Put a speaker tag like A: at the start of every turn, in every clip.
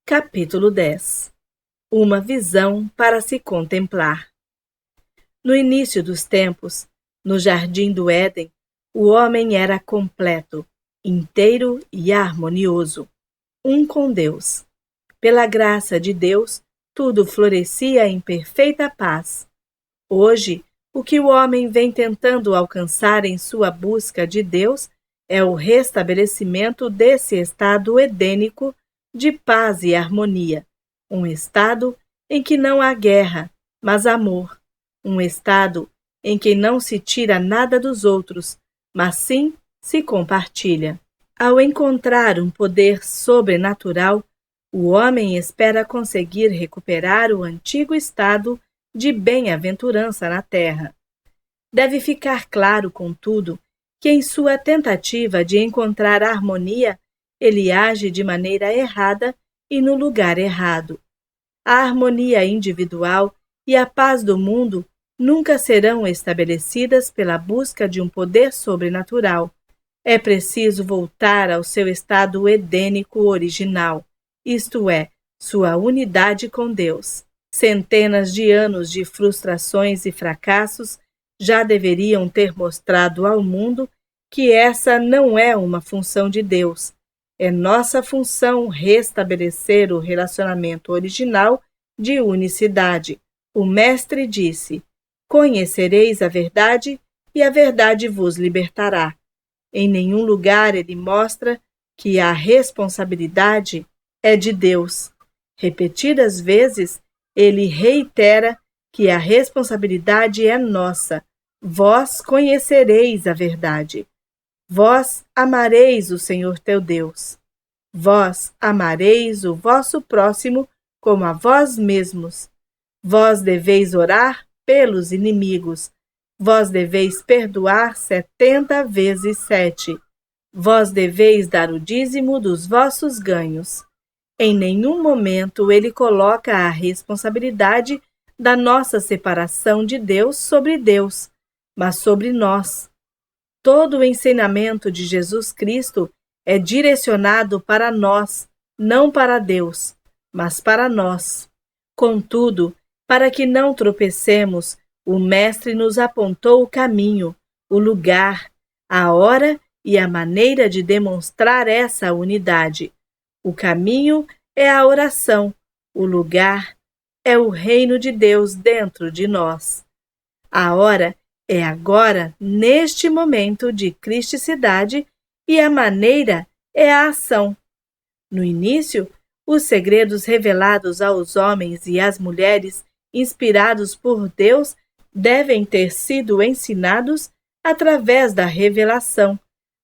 A: Capítulo 10. Uma visão para se contemplar. No início dos tempos, no jardim do Éden, o homem era completo, inteiro e harmonioso, um com Deus. Pela graça de Deus, tudo florescia em perfeita paz. Hoje, o que o homem vem tentando alcançar em sua busca de Deus é o restabelecimento desse estado edênico de paz e harmonia, um estado em que não há guerra, mas amor, um estado em que não se tira nada dos outros, mas sim se compartilha. Ao encontrar um poder sobrenatural, o homem espera conseguir recuperar o antigo estado de bem-aventurança na terra. Deve ficar claro, contudo, que em sua tentativa de encontrar harmonia, ele age de maneira errada e no lugar errado. A harmonia individual e a paz do mundo nunca serão estabelecidas pela busca de um poder sobrenatural. É preciso voltar ao seu estado edênico original, isto é, sua unidade com Deus. Centenas de anos de frustrações e fracassos já deveriam ter mostrado ao mundo que essa não é uma função de Deus. É nossa função restabelecer o relacionamento original de unicidade. O Mestre disse: "Conhecereis a verdade, e a verdade vos libertará." Em nenhum lugar ele mostra que a responsabilidade é de Deus. Repetidas vezes, ele reitera que a responsabilidade é nossa. Vós conhecereis a verdade. Vós amareis o Senhor teu Deus. Vós amareis o vosso próximo como a vós mesmos. Vós deveis orar pelos inimigos. Vós deveis perdoar 70 vezes 7. Vós deveis dar o dízimo dos vossos ganhos. Em nenhum momento ele coloca a responsabilidade da nossa separação de Deus sobre Deus, mas sobre nós. Todo o ensinamento de Jesus Cristo é direcionado para nós, não para Deus, mas para nós. Contudo, para que não tropecemos, o Mestre nos apontou o caminho, o lugar, a hora e a maneira de demonstrar essa unidade. O caminho é a oração, o lugar é o reino de Deus dentro de nós. A hora é agora, neste momento de cristicidade, e a maneira é a ação. No início, os segredos revelados aos homens e às mulheres, inspirados por Deus, devem ter sido ensinados através da revelação,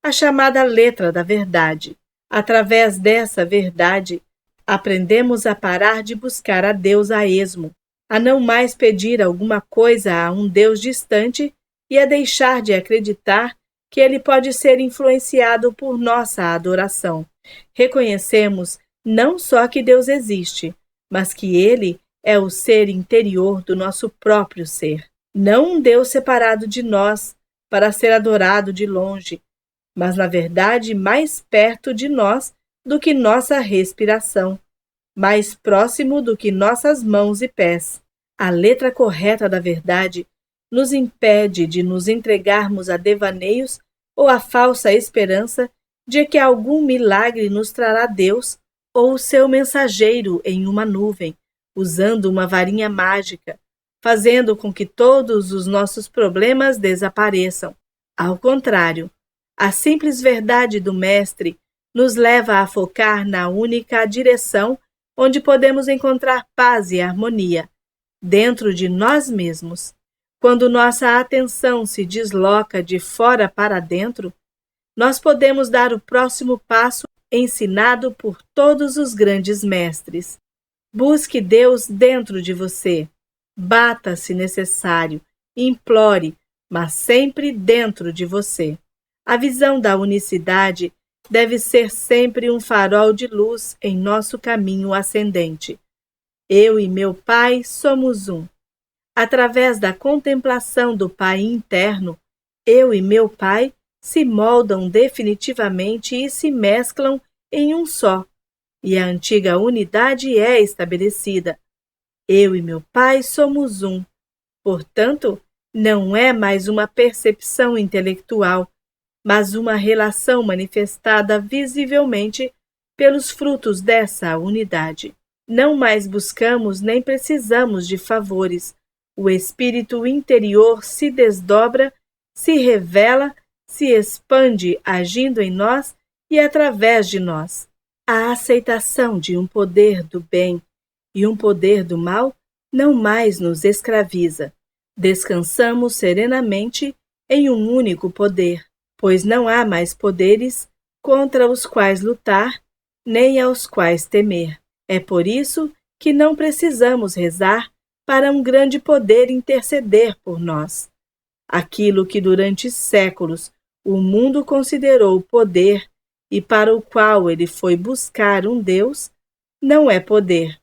A: a chamada letra da verdade. Através dessa verdade, aprendemos a parar de buscar a Deus a esmo, a não mais pedir alguma coisa a um Deus distante e a deixar de acreditar que ele pode ser influenciado por nossa adoração. Reconhecemos não só que Deus existe, mas que ele é o ser interior do nosso próprio ser. Não um Deus separado de nós para ser adorado de longe, mas na verdade mais perto de nós do que nossa respiração, mais próximo do que nossas mãos e pés. A letra correta da verdade nos impede de nos entregarmos a devaneios ou a falsa esperança de que algum milagre nos trará Deus ou o seu mensageiro em uma nuvem, usando uma varinha mágica, fazendo com que todos os nossos problemas desapareçam. Ao contrário, a simples verdade do Mestre nos leva a focar na única direção onde podemos encontrar paz e harmonia, dentro de nós mesmos. Quando nossa atenção se desloca de fora para dentro, nós podemos dar o próximo passo ensinado por todos os grandes mestres. Busque Deus dentro de você. Bata, se necessário, implore, mas sempre dentro de você. A visão da unicidade deve ser sempre um farol de luz em nosso caminho ascendente. Eu e meu Pai somos um. Através da contemplação do Pai interno, eu e meu Pai se moldam definitivamente e se mesclam em um só. e a antiga unidade é estabelecida. Eu e meu Pai somos um. Portanto, não é mais uma percepção intelectual, mas uma relação manifestada visivelmente pelos frutos dessa unidade. Não mais buscamos nem precisamos de favores. O espírito interior se desdobra, se revela, se expande agindo em nós e através de nós. A aceitação de um poder do bem e um poder do mal não mais nos escraviza. Descansamos serenamente em um único poder, pois não há mais poderes contra os quais lutar, nem aos quais temer. É por isso que não precisamos rezar para um grande poder interceder por nós. Aquilo que durante séculos o mundo considerou poder e para o qual ele foi buscar um Deus, não é poder.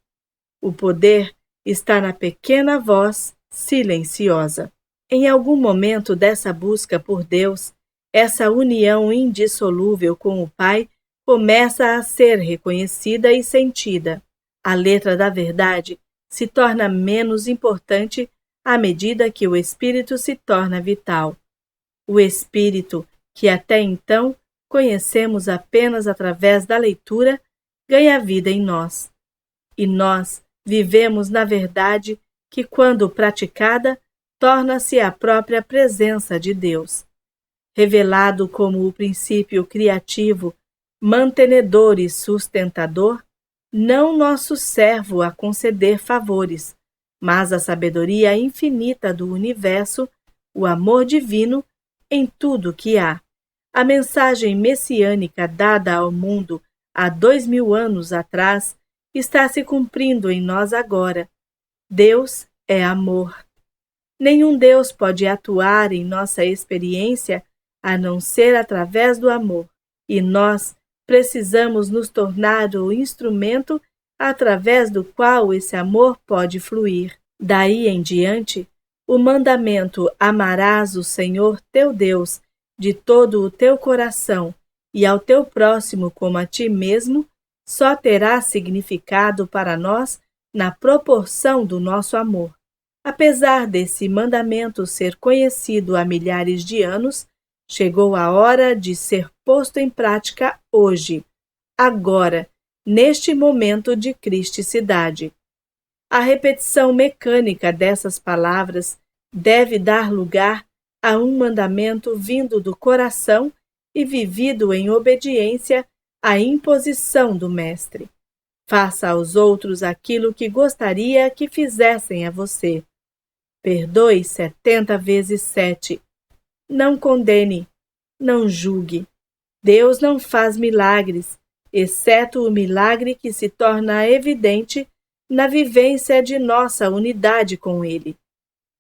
A: O poder está na pequena voz silenciosa. Em algum momento dessa busca por Deus, essa união indissolúvel com o Pai começa a ser reconhecida e sentida. A letra da verdade se torna menos importante à medida que o espírito se torna vital. O espírito, que até então conhecemos apenas através da leitura, ganha vida em nós. E nós vivemos na verdade que, quando praticada, torna-se a própria presença de Deus. Revelado como o princípio criativo, mantenedor e sustentador, não nosso servo a conceder favores, mas a sabedoria infinita do universo, o amor divino em tudo que há. A mensagem messiânica dada ao mundo há 2000 anos atrás está se cumprindo em nós agora. Deus é amor. Nenhum Deus pode atuar em nossa experiência a não ser através do amor, e nós precisamos nos tornar o instrumento através do qual esse amor pode fluir. Daí em diante, o mandamento amarás o Senhor teu Deus de todo o teu coração e ao teu próximo como a ti mesmo, só terá significado para nós na proporção do nosso amor. Apesar desse mandamento ser conhecido há milhares de anos, chegou a hora de ser posto em prática hoje, agora, neste momento de cristicidade. A repetição mecânica dessas palavras deve dar lugar a um mandamento vindo do coração e vivido em obediência à imposição do Mestre. Faça aos outros aquilo que gostaria que fizessem a você. Perdoe 70 vezes 7. Não condene, não julgue. Deus não faz milagres, exceto o milagre que se torna evidente na vivência de nossa unidade com Ele.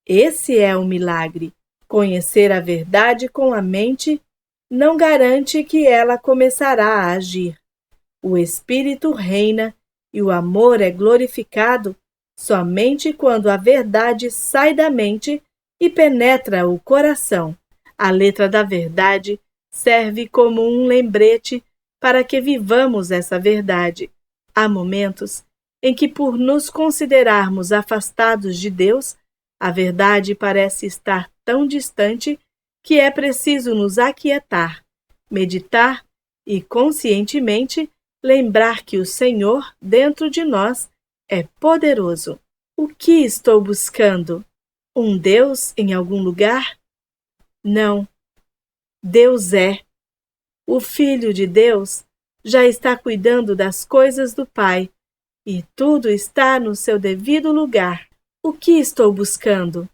A: Esse é o milagre. Conhecer a verdade com a mente não garante que ela começará a agir. O Espírito reina e o amor é glorificado somente quando a verdade sai da mente e penetra o coração. A letra da verdade serve como um lembrete para que vivamos essa verdade. Há momentos em que, por nos considerarmos afastados de Deus, a verdade parece estar tão distante que é preciso nos aquietar, meditar e, conscientemente, lembrar que o Senhor, dentro de nós, é poderoso. O que estou buscando? Um Deus em algum lugar? Não. Deus é. O Filho de Deus já está cuidando das coisas do Pai, e tudo está no seu devido lugar. O que estou buscando?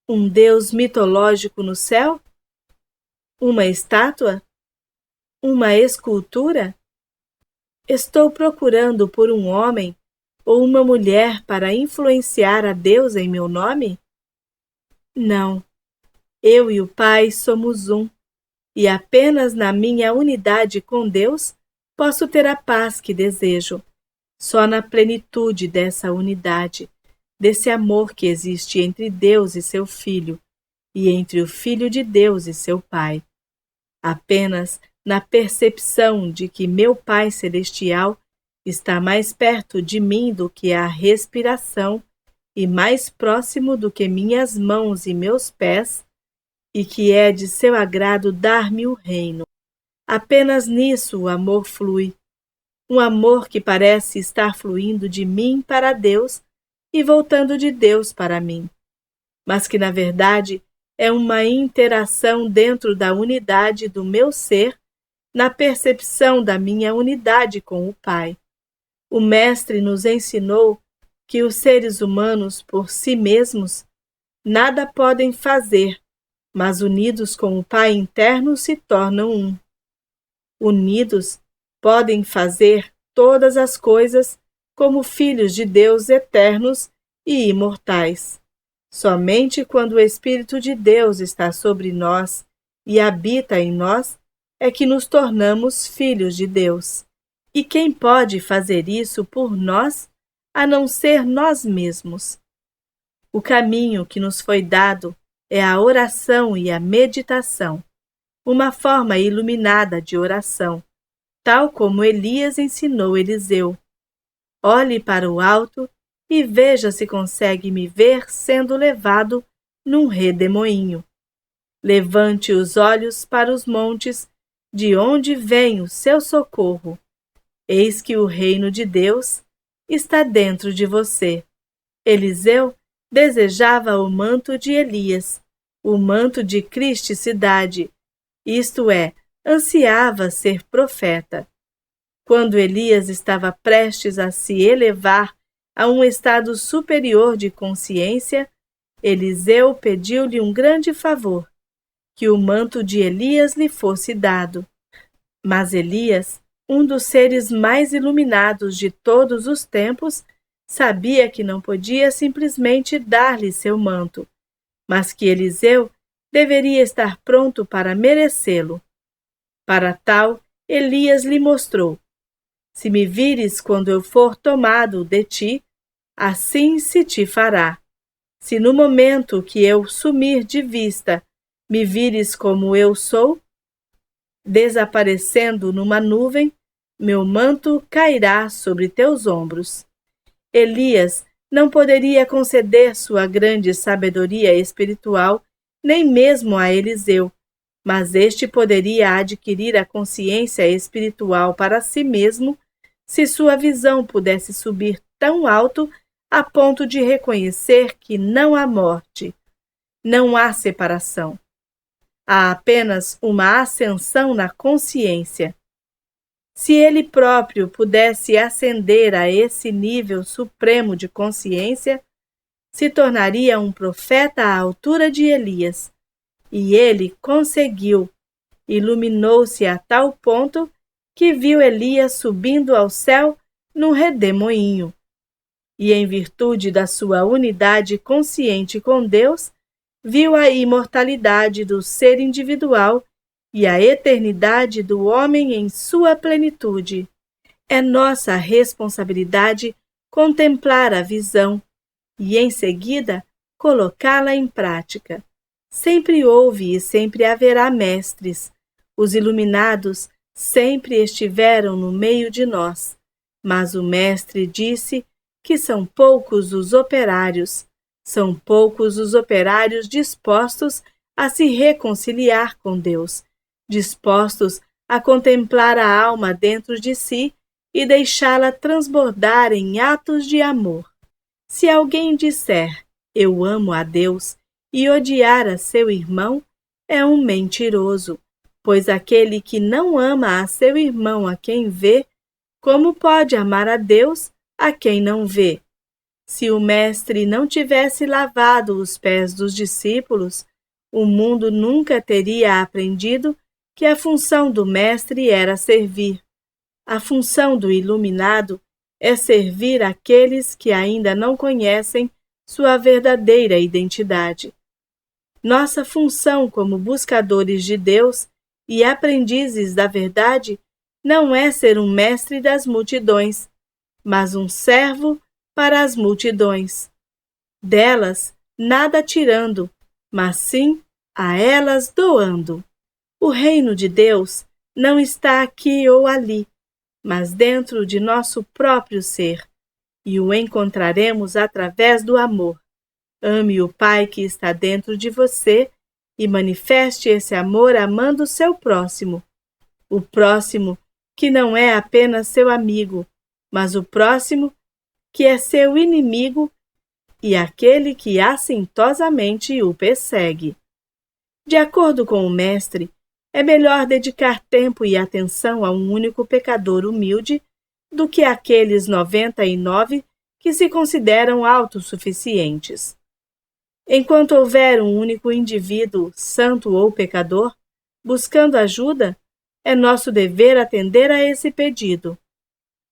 A: Um Deus mitológico no céu? Uma estátua? Uma escultura? Estou procurando por um homem ou uma mulher para influenciar a Deus em meu nome? Não. Eu e o Pai somos um, e apenas na minha unidade com Deus posso ter a paz que desejo. Só na plenitude dessa unidade, desse amor que existe entre Deus e seu Filho, e entre o Filho de Deus e seu Pai. Apenas na percepção de que meu Pai Celestial está mais perto de mim do que a respiração e mais próximo do que minhas mãos e meus pés, e que é de seu agrado dar-me o reino. Apenas nisso o amor flui, um amor que parece estar fluindo de mim para Deus e voltando de Deus para mim, mas que na verdade é uma interação dentro da unidade do meu ser, na percepção da minha unidade com o Pai. O Mestre nos ensinou que os seres humanos, por si mesmos, nada podem fazer, mas unidos com o Pai interno se tornam um. Unidos, podem fazer todas as coisas como filhos de Deus eternos e imortais. Somente quando o Espírito de Deus está sobre nós e habita em nós, é que nos tornamos filhos de Deus. E quem pode fazer isso por nós, a não ser nós mesmos? O caminho que nos foi dado é a oração e a meditação, uma forma iluminada de oração, tal como Elias ensinou Eliseu. Olhe para o alto e veja se consegue me ver sendo levado num redemoinho. Levante os olhos para os montes, de onde vem o seu socorro. Eis que o reino de Deus está dentro de você. Eliseu desejava o manto de Elias, o manto de cristicidade, isto é, ansiava ser profeta. Quando Elias estava prestes a se elevar a um estado superior de consciência, Eliseu pediu-lhe um grande favor, que o manto de Elias lhe fosse dado. Mas Elias, um dos seres mais iluminados de todos os tempos, sabia que não podia simplesmente dar-lhe seu manto, mas que Eliseu deveria estar pronto para merecê-lo. Para tal, Elias lhe mostrou: se me vires quando eu for tomado de ti, assim se te fará. Se no momento que eu sumir de vista, me vires como eu sou, desaparecendo numa nuvem, meu manto cairá sobre teus ombros. Elias não poderia conceder sua grande sabedoria espiritual nem mesmo a Eliseu, mas este poderia adquirir a consciência espiritual para si mesmo se sua visão pudesse subir tão alto a ponto de reconhecer que não há morte, não há separação. Há apenas uma ascensão na consciência. Se ele próprio pudesse ascender a esse nível supremo de consciência, se tornaria um profeta à altura de Elias. E ele conseguiu. Iluminou-se a tal ponto que viu Elias subindo ao céu num redemoinho. E em virtude da sua unidade consciente com Deus, viu a imortalidade do ser individual e a eternidade do homem em sua plenitude. É nossa responsabilidade contemplar a visão e, em seguida, colocá-la em prática. Sempre houve e sempre haverá mestres. Os iluminados sempre estiveram no meio de nós, mas o Mestre disse que são poucos os operários. São poucos os operários dispostos a se reconciliar com Deus, dispostos a contemplar a alma dentro de si e deixá-la transbordar em atos de amor. Se alguém disser, eu amo a Deus, e odiar a seu irmão, é um mentiroso, pois aquele que não ama a seu irmão a quem vê, como pode amar a Deus a quem não vê? Se o Mestre não tivesse lavado os pés dos discípulos, o mundo nunca teria aprendido que a função do Mestre era servir. A função do iluminado é servir aqueles que ainda não conhecem sua verdadeira identidade. Nossa função como buscadores de Deus e aprendizes da verdade não é ser um mestre das multidões, mas um servo para as multidões. Delas nada tirando, mas sim a elas doando. O reino de Deus não está aqui ou ali, mas dentro de nosso próprio ser, e o encontraremos através do amor. Ame o Pai que está dentro de você e manifeste esse amor amando o seu próximo. O próximo que não é apenas seu amigo, mas o próximo que é seu inimigo e aquele que assintosamente o persegue. De acordo com o Mestre, é melhor dedicar tempo e atenção a um único pecador humilde do que àqueles 99 que se consideram autossuficientes. Enquanto houver um único indivíduo, santo ou pecador, buscando ajuda, é nosso dever atender a esse pedido.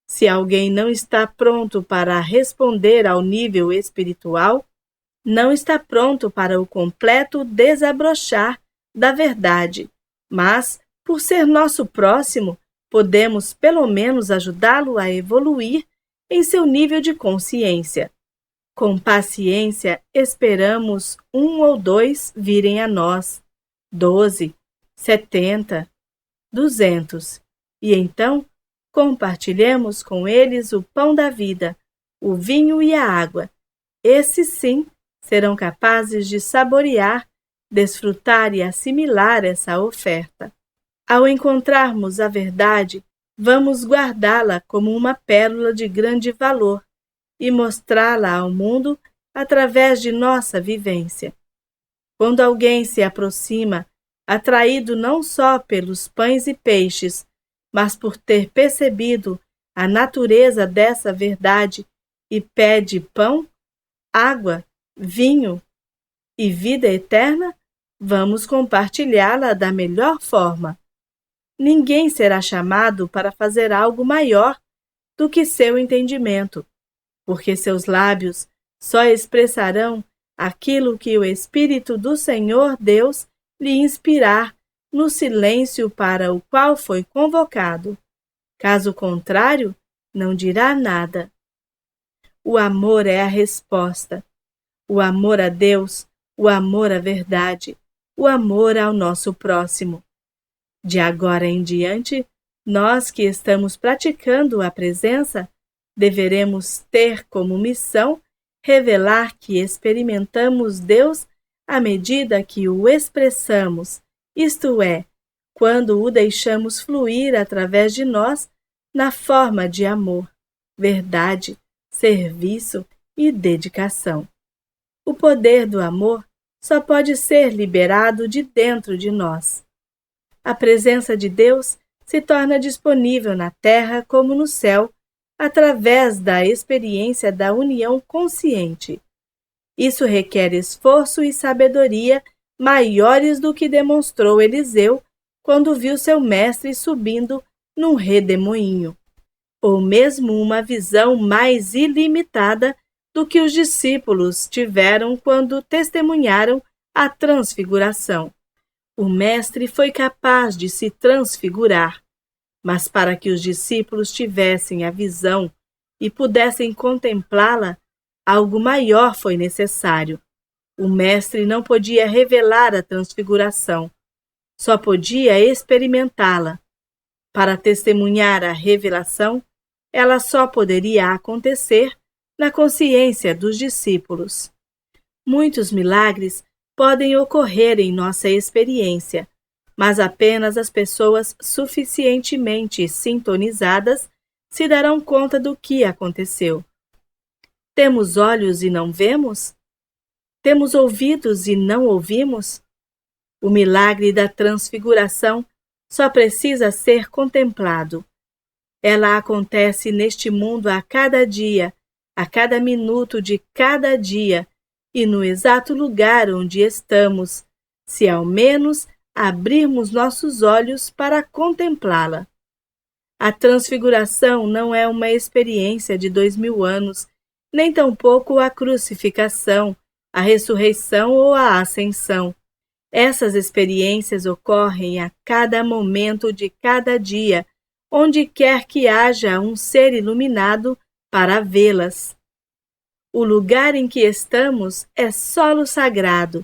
A: Se alguém não está pronto para responder ao nível espiritual, não está pronto para o completo desabrochar da verdade, mas, por ser nosso próximo, podemos pelo menos ajudá-lo a evoluir em seu nível de consciência. Com paciência, esperamos 1 ou 2 virem a nós, 12, 70, 200, e então compartilhemos com eles o pão da vida, o vinho e a água. Esses sim serão capazes de saborear, desfrutar e assimilar essa oferta. Ao encontrarmos a verdade, vamos guardá-la como uma pérola de grande valor e mostrá-la ao mundo através de nossa vivência. Quando alguém se aproxima, atraído não só pelos pães e peixes, mas por ter percebido a natureza dessa verdade e pede pão, água, vinho e vida eterna, vamos compartilhá-la da melhor forma. Ninguém será chamado para fazer algo maior do que seu entendimento, porque seus lábios só expressarão aquilo que o Espírito do Senhor Deus lhe inspirar no silêncio para o qual foi convocado. Caso contrário, não dirá nada. O amor é a resposta. O amor a Deus, o amor à verdade, o amor ao nosso próximo. De agora em diante, nós que estamos praticando a presença, deveremos ter como missão revelar que experimentamos Deus à medida que o expressamos, isto é, quando o deixamos fluir através de nós na forma de amor, verdade, serviço e dedicação. O poder do amor só pode ser liberado de dentro de nós. A presença de Deus se torna disponível na terra como no céu, através da experiência da união consciente. Isso requer esforço e sabedoria maiores do que demonstrou Eliseu quando viu seu mestre subindo num redemoinho, ou mesmo uma visão mais ilimitada do que os discípulos tiveram quando testemunharam a transfiguração. O mestre foi capaz de se transfigurar, mas para que os discípulos tivessem a visão e pudessem contemplá-la, algo maior foi necessário. O mestre não podia revelar a transfiguração, só podia experimentá-la. Para testemunhar a revelação, ela só poderia acontecer na consciência dos discípulos. Muitos milagres podem ocorrer em nossa experiência, mas apenas as pessoas suficientemente sintonizadas se darão conta do que aconteceu. Temos olhos e não vemos? Temos ouvidos e não ouvimos? O milagre da transfiguração só precisa ser contemplado. Ela acontece neste mundo a cada dia, a cada minuto de cada dia e no exato lugar onde estamos, se ao menos abrirmos nossos olhos para contemplá-la. A transfiguração não é uma experiência de 2000 anos, nem tampouco a crucificação, a ressurreição ou a ascensão. Essas experiências ocorrem a cada momento de cada dia, onde quer que haja um ser iluminado para vê-las. O lugar em que estamos é solo sagrado.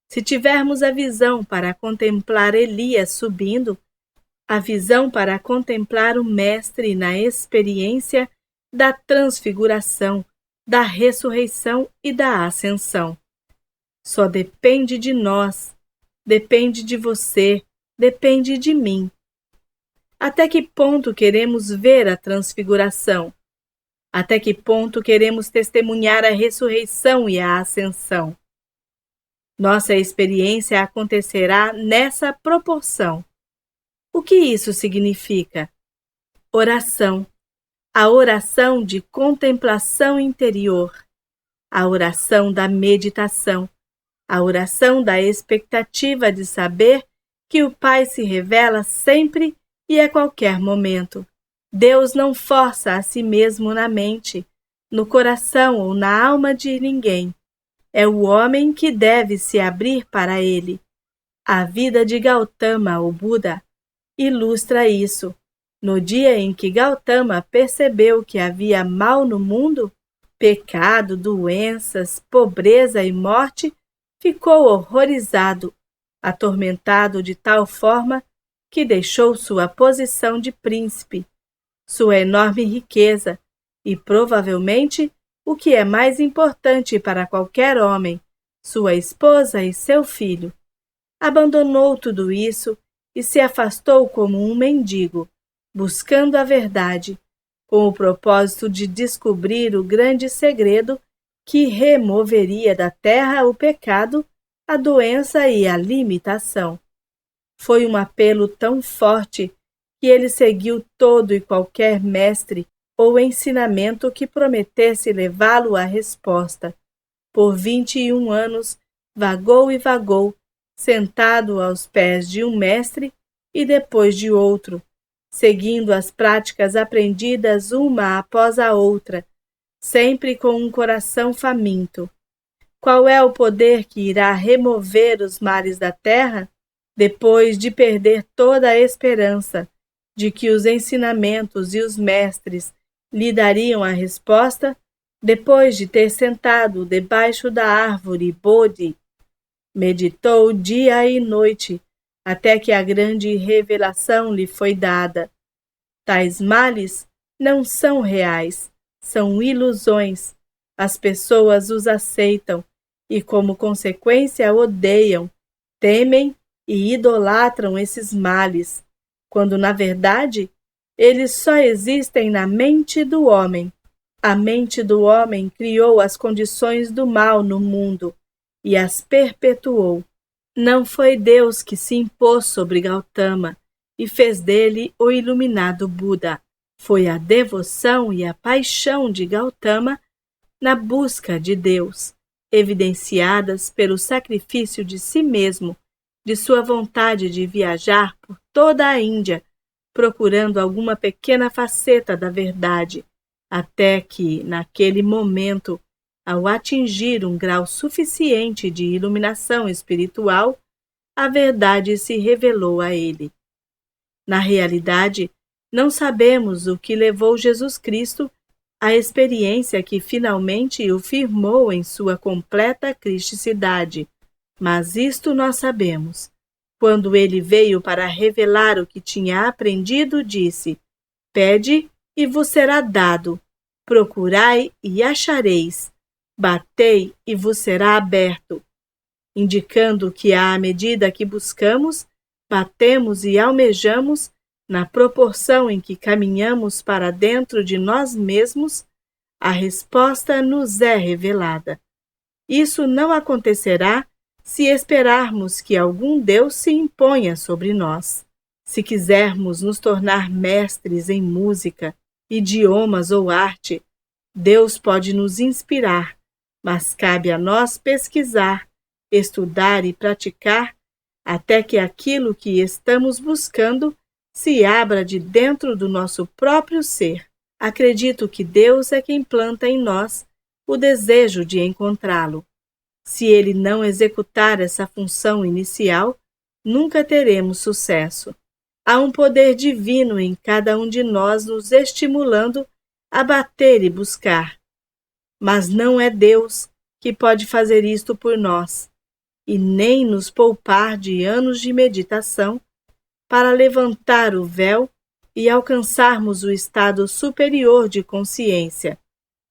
A: Se tivermos a visão para contemplar Elias subindo, a visão para contemplar o Mestre na experiência da transfiguração, da ressurreição e da ascensão. Só depende de nós, depende de você, depende de mim. Até que ponto queremos ver a transfiguração? Até que ponto queremos testemunhar a ressurreição e a ascensão? Nossa experiência acontecerá nessa proporção. O que isso significa? Oração. A oração de contemplação interior. A oração da meditação. A oração da expectativa de saber que o Pai se revela sempre e a qualquer momento. Deus não força a si mesmo na mente, no coração ou na alma de ninguém. É o homem que deve se abrir para ele. A vida de Gautama, o Buda, ilustra isso. No dia em que Gautama percebeu que havia mal no mundo, pecado, doenças, pobreza e morte, ficou horrorizado, atormentado de tal forma que deixou sua posição de príncipe, sua enorme riqueza e, provavelmente, o que é mais importante para qualquer homem, sua esposa e seu filho. Abandonou tudo isso e se afastou como um mendigo, buscando a verdade, com o propósito de descobrir o grande segredo que removeria da terra o pecado, a doença e a limitação. Foi um apelo tão forte que ele seguiu todo e qualquer mestre ou ensinamento que prometesse levá-lo à resposta. Por 21 anos, vagou e vagou, sentado aos pés de um mestre e depois de outro, seguindo as práticas aprendidas uma após a outra, sempre com um coração faminto. Qual é o poder que irá remover os males da terra? Depois de perder toda a esperança de que os ensinamentos e os mestres lhe dariam a resposta, depois de ter sentado debaixo da árvore Bodhi, meditou dia e noite, até que a grande revelação lhe foi dada. Tais males não são reais, são ilusões. As pessoas os aceitam e, como consequência, odeiam, temem e idolatram esses males, quando, na verdade, eles só existem na mente do homem. A mente do homem criou as condições do mal no mundo e as perpetuou. Não foi Deus que se impôs sobre Gautama e fez dele o iluminado Buda. Foi a devoção e a paixão de Gautama na busca de Deus, evidenciadas pelo sacrifício de si mesmo, de sua vontade de viajar por toda a Índia, procurando alguma pequena faceta da verdade, até que, naquele momento, ao atingir um grau suficiente de iluminação espiritual, a verdade se revelou a ele. Na realidade, não sabemos o que levou Jesus Cristo à experiência que finalmente o firmou em sua completa cristicidade, mas isto nós sabemos. Quando ele veio para revelar o que tinha aprendido, disse: Pede e vos será dado, procurai e achareis, batei e vos será aberto, indicando que à medida que buscamos, batemos e almejamos, na proporção em que caminhamos para dentro de nós mesmos, a resposta nos é revelada. Isso não acontecerá se esperarmos que algum Deus se imponha sobre nós. Se quisermos nos tornar mestres em música, idiomas ou arte, Deus pode nos inspirar, mas cabe a nós pesquisar, estudar e praticar até que aquilo que estamos buscando se abra de dentro do nosso próprio ser. Acredito que Deus é quem planta em nós o desejo de encontrá-lo. Se ele não executar essa função inicial, nunca teremos sucesso. Há um poder divino em cada um de nós nos estimulando a bater e buscar. Mas não é Deus que pode fazer isto por nós, e nem nos poupar de anos de meditação, para levantar o véu e alcançarmos o estado superior de consciência.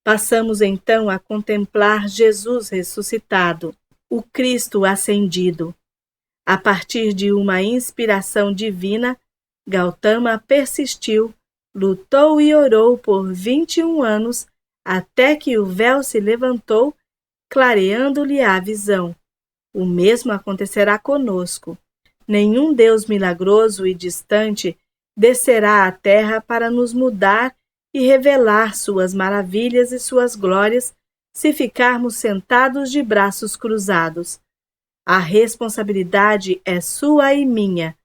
A: Passamos então a contemplar Jesus ressuscitado, o Cristo ascendido. A partir de uma inspiração divina, Gautama persistiu, lutou e orou por 21 anos, até que o véu se levantou, clareando-lhe a visão. O mesmo acontecerá conosco. Nenhum Deus milagroso e distante descerá à terra para nos mudar e revelar suas maravilhas e suas glórias se ficarmos sentados de braços cruzados. A responsabilidade é sua e minha.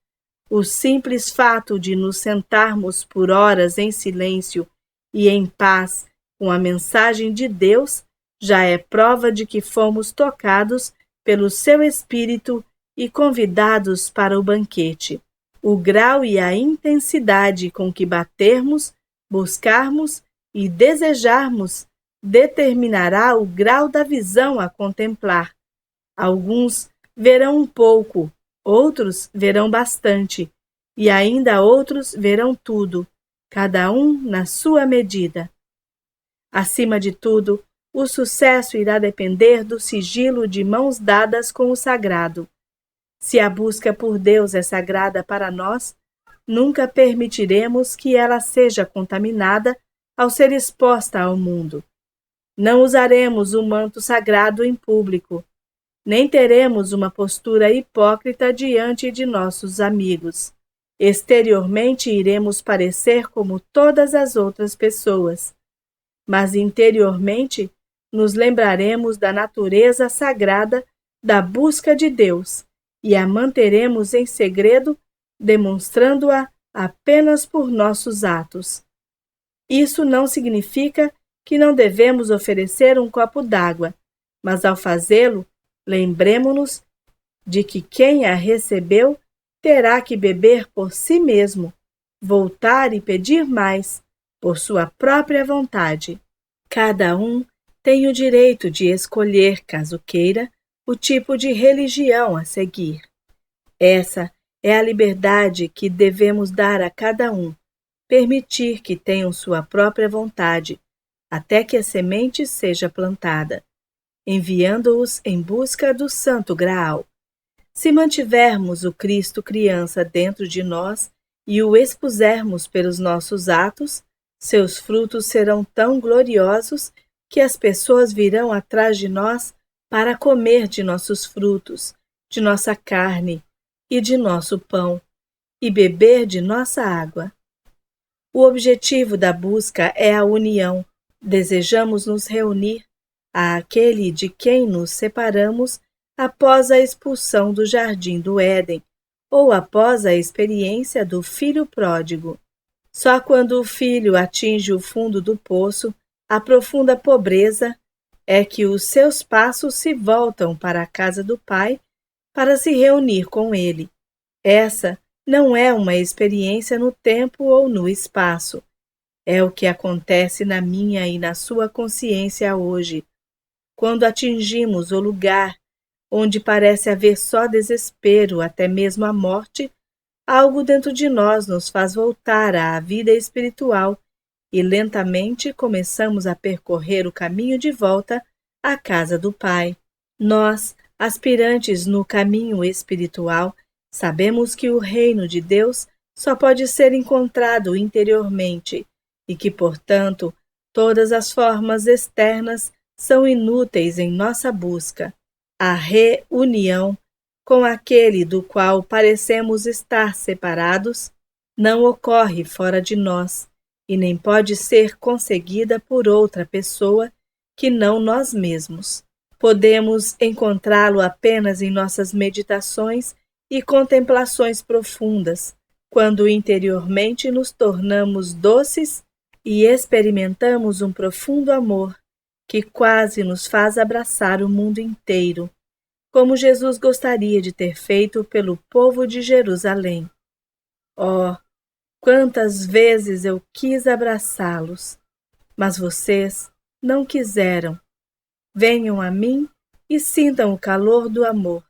A: O simples fato de nos sentarmos por horas em silêncio e em paz com a mensagem de Deus já é prova de que fomos tocados pelo seu Espírito e convidados para o banquete. O grau e a intensidade com que batermos, buscarmos e desejarmos determinará o grau da visão a contemplar. Alguns verão um pouco, outros verão bastante, e ainda outros verão tudo, cada um na sua medida. Acima de tudo, o sucesso irá depender do sigilo de mãos dadas com o sagrado. Se a busca por Deus é sagrada para nós, nunca permitiremos que ela seja contaminada ao ser exposta ao mundo. Não usaremos o manto sagrado em público, nem teremos uma postura hipócrita diante de nossos amigos. Exteriormente iremos parecer como todas as outras pessoas, mas interiormente nos lembraremos da natureza sagrada da busca de Deus e a manteremos em segredo, demonstrando-a apenas por nossos atos. Isso não significa que não devemos oferecer um copo d'água, mas ao fazê-lo, lembremo-nos de que quem a recebeu terá que beber por si mesmo, voltar e pedir mais, por sua própria vontade. Cada um tem o direito de escolher, caso queira, o tipo de religião a seguir. Essa é a liberdade que devemos dar a cada um, permitir que tenham sua própria vontade, até que a semente seja plantada, enviando-os em busca do Santo Graal. Se mantivermos o Cristo criança dentro de nós e o expusermos pelos nossos atos, seus frutos serão tão gloriosos que as pessoas virão atrás de nós para comer de nossos frutos, de nossa carne e de nosso pão, e beber de nossa água. O objetivo da busca é a união. Desejamos nos reunir àquele de quem nos separamos após a expulsão do jardim do Éden, ou após a experiência do filho pródigo. Só quando o filho atinge o fundo do poço, a profunda pobreza, é que os seus passos se voltam para a casa do Pai para se reunir com ele. Essa não é uma experiência no tempo ou no espaço. É o que acontece na minha e na sua consciência hoje, quando atingimos o lugar onde parece haver só desespero, até mesmo a morte. Algo dentro de nós nos faz voltar à vida espiritual e lentamente começamos a percorrer o caminho de volta à casa do Pai. Nós, aspirantes no caminho espiritual, sabemos que o reino de Deus só pode ser encontrado interiormente e que, portanto, todas as formas externas são inúteis em nossa busca. A reunião com aquele do qual parecemos estar separados não ocorre fora de nós e nem pode ser conseguida por outra pessoa que não nós mesmos. Podemos encontrá-lo apenas em nossas meditações e contemplações profundas, quando interiormente nos tornamos doces e experimentamos um profundo amor que quase nos faz abraçar o mundo inteiro, como Jesus gostaria de ter feito pelo povo de Jerusalém. Oh, quantas vezes eu quis abraçá-los, mas vocês não quiseram. Venham a mim e sintam o calor do amor.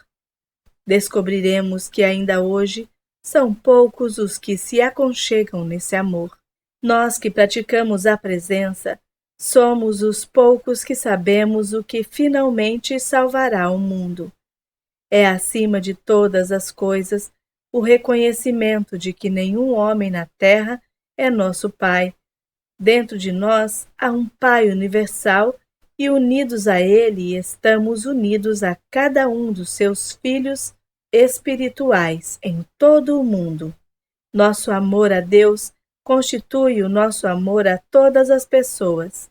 A: Descobriremos que ainda hoje São poucos os que se aconchegam nesse amor. Nós que praticamos a presença, somos os poucos que sabemos o que finalmente salvará o mundo. É, acima de todas as coisas, o reconhecimento de que nenhum homem na terra é nosso Pai. Dentro de nós há um Pai universal e, unidos a Ele, estamos unidos a cada um dos seus filhos espirituais em todo o mundo. Nosso amor a Deus constitui o nosso amor a todas as pessoas.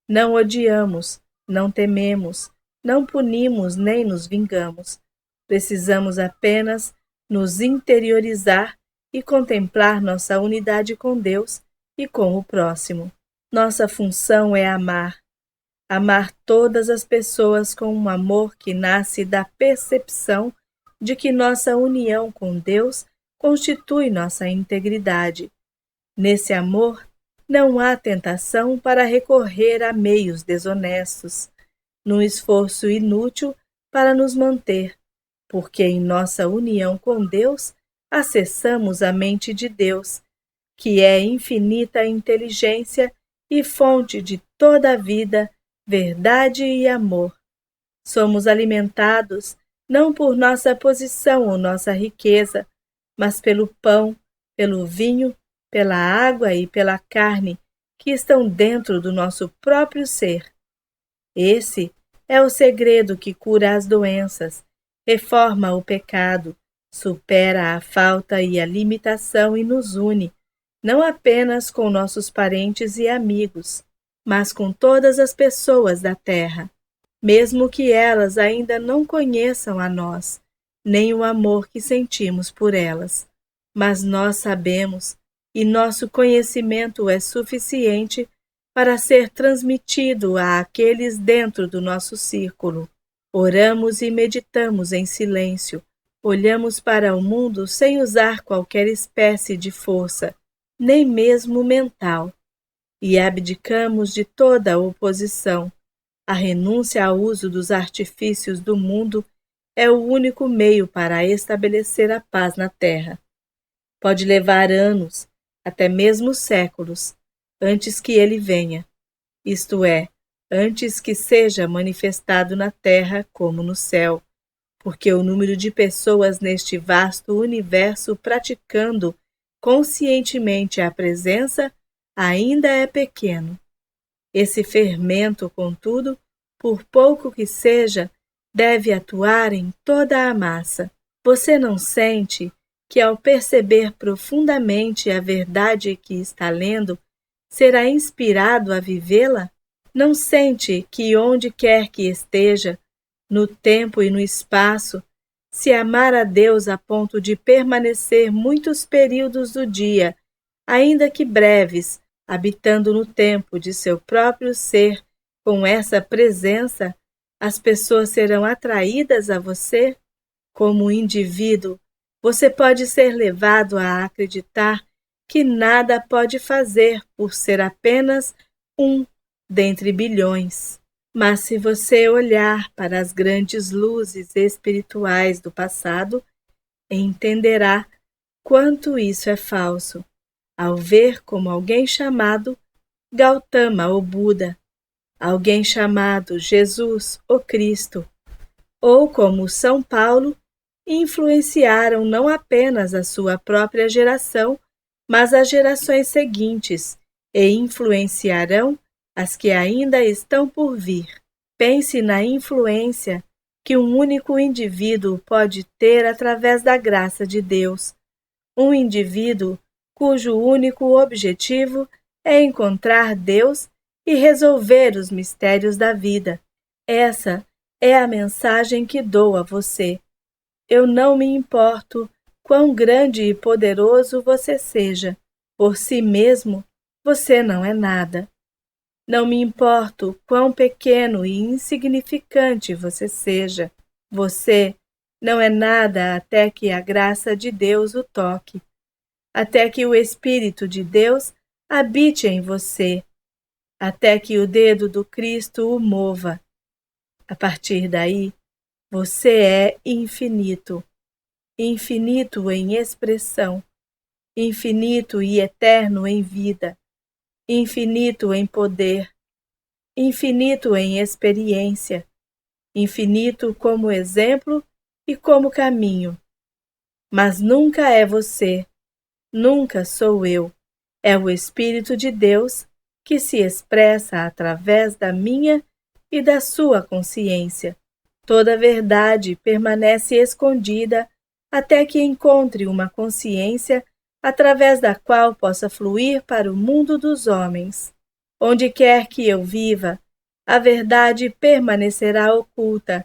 A: Não odiamos, não tememos, não punimos nem nos vingamos. Precisamos apenas nos interiorizar e contemplar nossa unidade com Deus e com o próximo. Nossa função é amar. Amar todas as pessoas com um amor que nasce da percepção de que nossa união com Deus constitui nossa integridade. Nesse amor, não há tentação para recorrer a meios desonestos, num esforço inútil para nos manter, porque em nossa união com Deus acessamos a mente de Deus, que é infinita inteligência e fonte de toda a vida, verdade e amor. Somos alimentados não por nossa posição ou nossa riqueza, mas pelo pão, pelo vinho, pela água e pela carne que estão dentro do nosso próprio ser. Esse é o segredo que cura as doenças, reforma o pecado, supera a falta e a limitação e nos une, não apenas com nossos parentes e amigos, mas com todas as pessoas da terra, mesmo que elas ainda não conheçam a nós, nem o amor que sentimos por elas. Mas nós sabemos, e nosso conhecimento é suficiente para ser transmitido àqueles dentro do nosso círculo. Oramos e meditamos em silêncio, olhamos para o mundo sem usar qualquer espécie de força, nem mesmo mental, e abdicamos de toda a oposição. A renúncia ao uso dos artifícios do mundo é o único meio para estabelecer a paz na terra. Pode levar anos, até mesmo séculos, antes que ele venha, isto é, antes que seja manifestado na terra como no céu, porque o número de pessoas neste vasto universo praticando conscientemente a presença ainda é pequeno. Esse fermento, contudo, por pouco que seja, deve atuar em toda a massa. Você não sente que, ao perceber profundamente a verdade que está lendo, será inspirado a vivê-la? Não sente que, onde quer que esteja, no tempo e no espaço, se amar a Deus a ponto de permanecer muitos períodos do dia, ainda que breves, habitando no tempo de seu próprio ser, com essa presença, as pessoas serão atraídas a você? Como indivíduo, você pode ser levado a acreditar que nada pode fazer por ser apenas um dentre bilhões. Mas se você olhar para as grandes luzes espirituais do passado, entenderá quanto isso é falso, ao ver como alguém chamado Gautama ou Buda, alguém chamado Jesus ou Cristo, ou como São Paulo, influenciaram não apenas a sua própria geração, mas as gerações seguintes, e influenciarão as que ainda estão por vir. Pense na influência que um único indivíduo pode ter através da graça de Deus. Um indivíduo cujo único objetivo é encontrar Deus e resolver os mistérios da vida. Essa é a mensagem que dou a você. Eu não me importo quão grande e poderoso você seja. Por si mesmo, você não é nada. Não me importo quão pequeno e insignificante você seja. Você não é nada até que a graça de Deus o toque, até que o Espírito de Deus habite em você, até que o dedo do Cristo o mova. A partir daí, você é infinito. infinito em expressão, infinito e eterno em vida, infinito em poder, infinito em experiência, infinito como exemplo e como caminho. Mas nunca é você, nunca sou eu, é o Espírito de Deus que se expressa através da minha e da sua consciência. Toda verdade permanece escondida até que encontre uma consciência através da qual possa fluir para o mundo dos homens. Onde quer que eu viva, a verdade permanecerá oculta,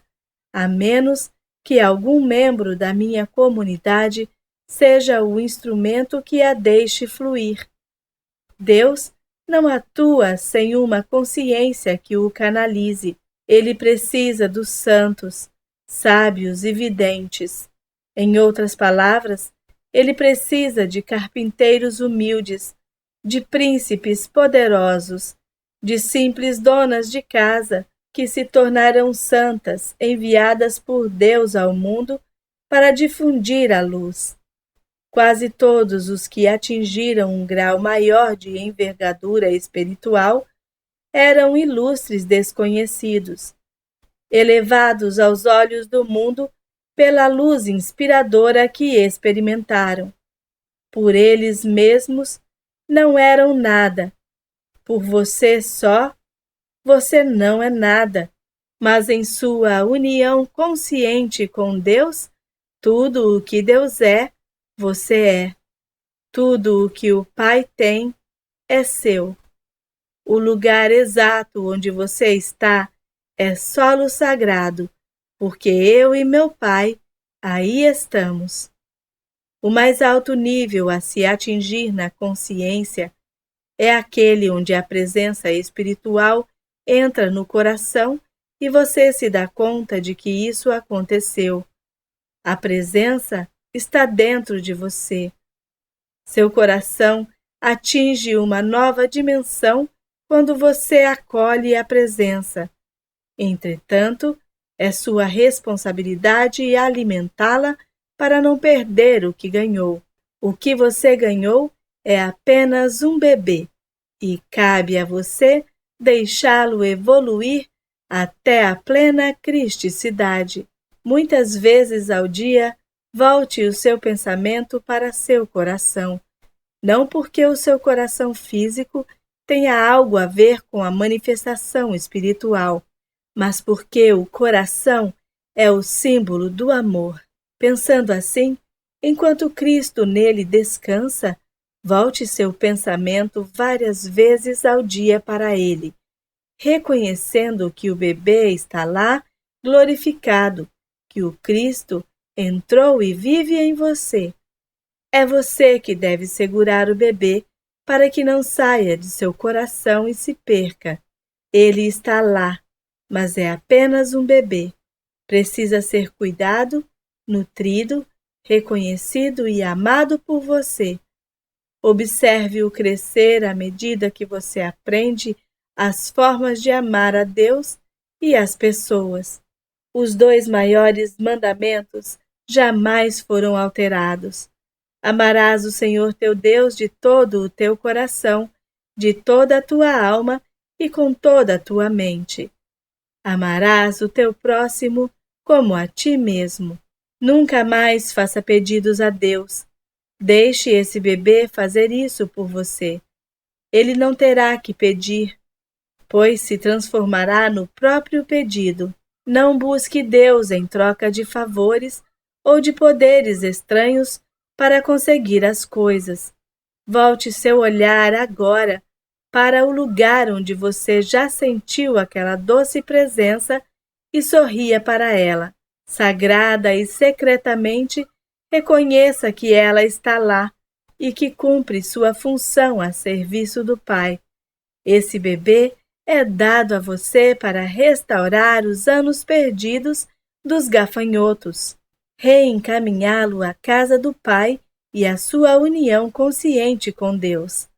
A: a menos que algum membro da minha comunidade seja o instrumento que a deixe fluir. Deus não atua sem uma consciência que o canalize. Ele precisa dos santos, sábios e videntes. Em outras palavras, ele precisa de carpinteiros humildes, de príncipes poderosos, de simples donas de casa que se tornarão santas, enviadas por Deus ao mundo para difundir a luz. Quase todos os que atingiram um grau maior de envergadura espiritual eram ilustres desconhecidos, elevados aos olhos do mundo pela luz inspiradora que experimentaram. Por eles mesmos não eram nada. Por você só, você não é nada, mas em sua união consciente com Deus, tudo o que Deus é, você é. Tudo o que o Pai tem é seu. O lugar exato onde você está é solo sagrado, porque eu e meu Pai aí estamos. O mais alto nível a se atingir na consciência é aquele onde a presença espiritual entra no coração e você se dá conta de que isso aconteceu. A presença está dentro de você. Seu coração atinge uma nova dimensão quando você acolhe a presença. Entretanto, é sua responsabilidade alimentá-la para não perder o que ganhou. O que você ganhou é apenas um bebê, e cabe a você deixá-lo evoluir até a plena cristicidade. Muitas vezes ao dia, volte o seu pensamento para seu coração, não porque o seu coração físico tenha algo a ver com a manifestação espiritual, mas porque o coração é o símbolo do amor. Pensando assim, enquanto Cristo nele descansa, volte seu pensamento várias vezes ao dia para ele, reconhecendo que o bebê está lá glorificado, que o Cristo entrou e vive em você. É você que deve segurar o bebê para que não saia de seu coração e se perca. Ele está lá, mas é apenas um bebê. Precisa ser cuidado, nutrido, reconhecido e amado por você. Observe-o crescer à medida que você aprende as formas de amar a Deus e as pessoas. Os 2 maiores mandamentos jamais foram alterados. Amarás o Senhor teu Deus de todo o teu coração, de toda a tua alma e com toda a tua mente. Amarás o teu próximo como a ti mesmo. Nunca mais faça pedidos a Deus. Deixe esse bebê fazer isso por você. Ele não terá que pedir, pois se transformará no próprio pedido. Não busque Deus em troca de favores ou de poderes estranhos para conseguir as coisas. Volte seu olhar agora para o lugar onde você já sentiu aquela doce presença e sorria para ela. Sagrada e secretamente, reconheça que ela está lá e que cumpre sua função a serviço do Pai. Esse bebê é dado a você para restaurar os anos perdidos dos gafanhotos, reencaminhá-lo à casa do Pai e à sua união consciente com Deus.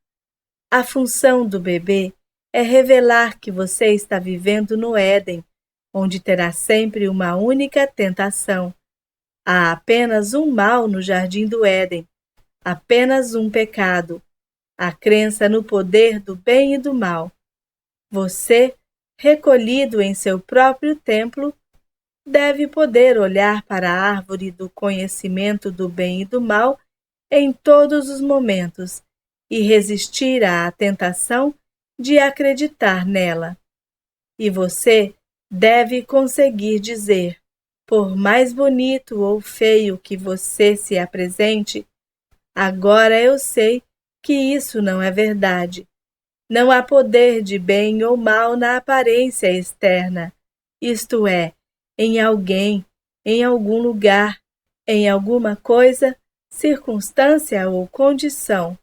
A: A função do bebê é revelar que você está vivendo no Éden, onde terá sempre uma única tentação: Há apenas um mal no jardim do Éden, apenas um pecado, a crença no poder do bem e do mal. Você, recolhido em seu próprio templo, deve poder olhar para a árvore do conhecimento do bem e do mal em todos os momentos e resistir à tentação de acreditar nela. E você deve conseguir dizer, por mais bonito ou feio que você se apresente, agora eu sei que isso não é verdade. Não há poder de bem ou mal na aparência externa, isto é, em alguém, em algum lugar, em alguma coisa, circunstância ou condição.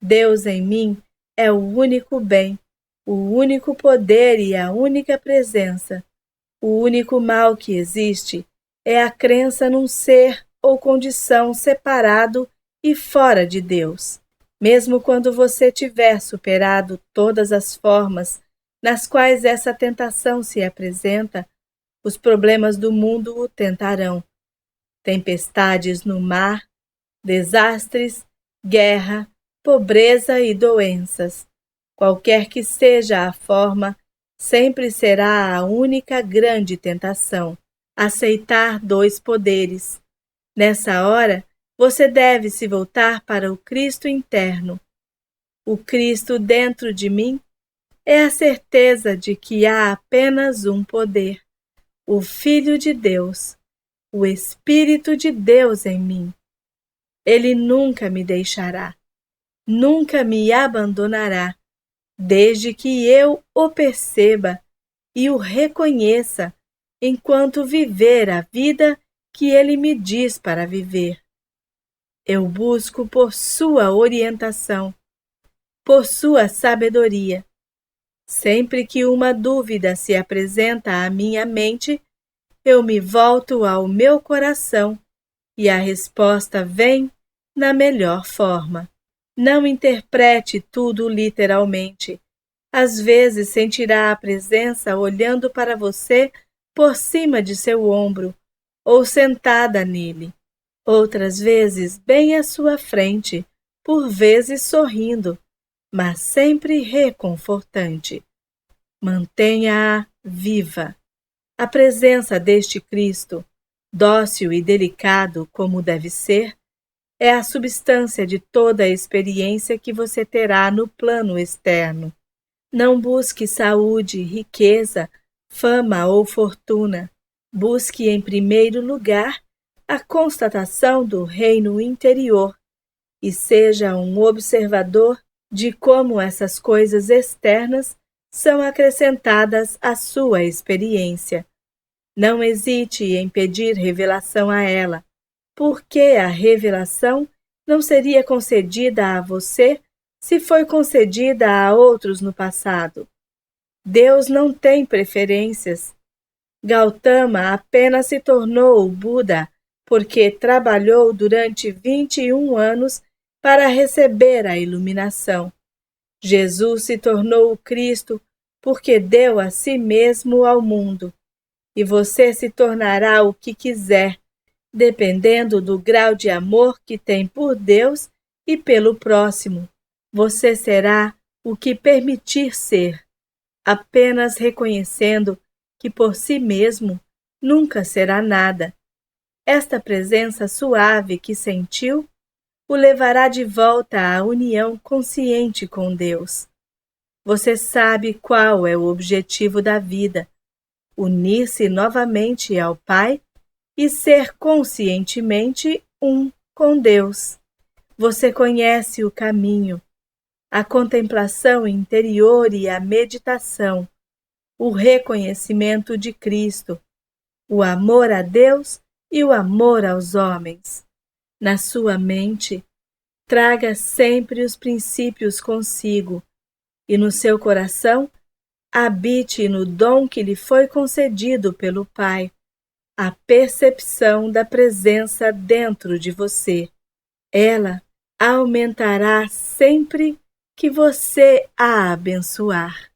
A: Deus em mim é o único bem, o único poder e a única presença. O único mal que existe é a crença num ser ou condição separado e fora de Deus. Mesmo quando você tiver superado todas as formas nas quais essa tentação se apresenta, os problemas do mundo o tentarão. Tempestades no mar, desastres, guerra, pobreza e doenças. Qualquer que seja a forma, sempre será a única grande tentação: aceitar dois poderes. Nessa hora, você deve se voltar para o Cristo interno. O Cristo dentro de mim é a certeza de que há apenas um poder, o Filho de Deus, o Espírito de Deus em mim. Ele nunca me deixará, nunca me abandonará, desde que eu o perceba e o reconheça enquanto viver a vida que ele me diz para viver. Eu busco por sua orientação, por sua sabedoria. Sempre que uma dúvida se apresenta à minha mente, eu me volto ao meu coração e a resposta vem na melhor forma. Não interprete tudo literalmente. Às vezes sentirá a presença olhando para você por cima de seu ombro ou sentada nele. Outras vezes bem à sua frente, por vezes sorrindo, mas sempre reconfortante. Mantenha-a viva. A presença deste Cristo, dócil e delicado como deve ser, é a substância de toda a experiência que você terá no plano externo. Não busque saúde, riqueza, fama ou fortuna. Busque em primeiro lugar a constatação do reino interior e seja um observador de como essas coisas externas são acrescentadas à sua experiência. Não hesite em pedir revelação a ela, porque a revelação não seria concedida a você se foi concedida a outros no passado. Deus não tem preferências. Gautama apenas se tornou o Buda porque trabalhou durante 21 anos para receber a iluminação. Jesus se tornou o Cristo porque deu a si mesmo ao mundo. E você se tornará o que quiser, dependendo do grau de amor que tem por Deus e pelo próximo. Você será o que permitir ser, apenas reconhecendo que por si mesmo nunca será nada. Esta presença suave que sentiu o levará de volta à união consciente com Deus. Você sabe qual é o objetivo da vida: unir-se novamente ao Pai e ser conscientemente um com Deus. Você conhece o caminho, a contemplação interior e a meditação, o reconhecimento de Cristo, o amor a Deus e o amor aos homens. Na sua mente, traga sempre os princípios consigo e no seu coração habite no dom que lhe foi concedido pelo Pai, a percepção da presença dentro de você. Ela aumentará sempre que você a abençoar.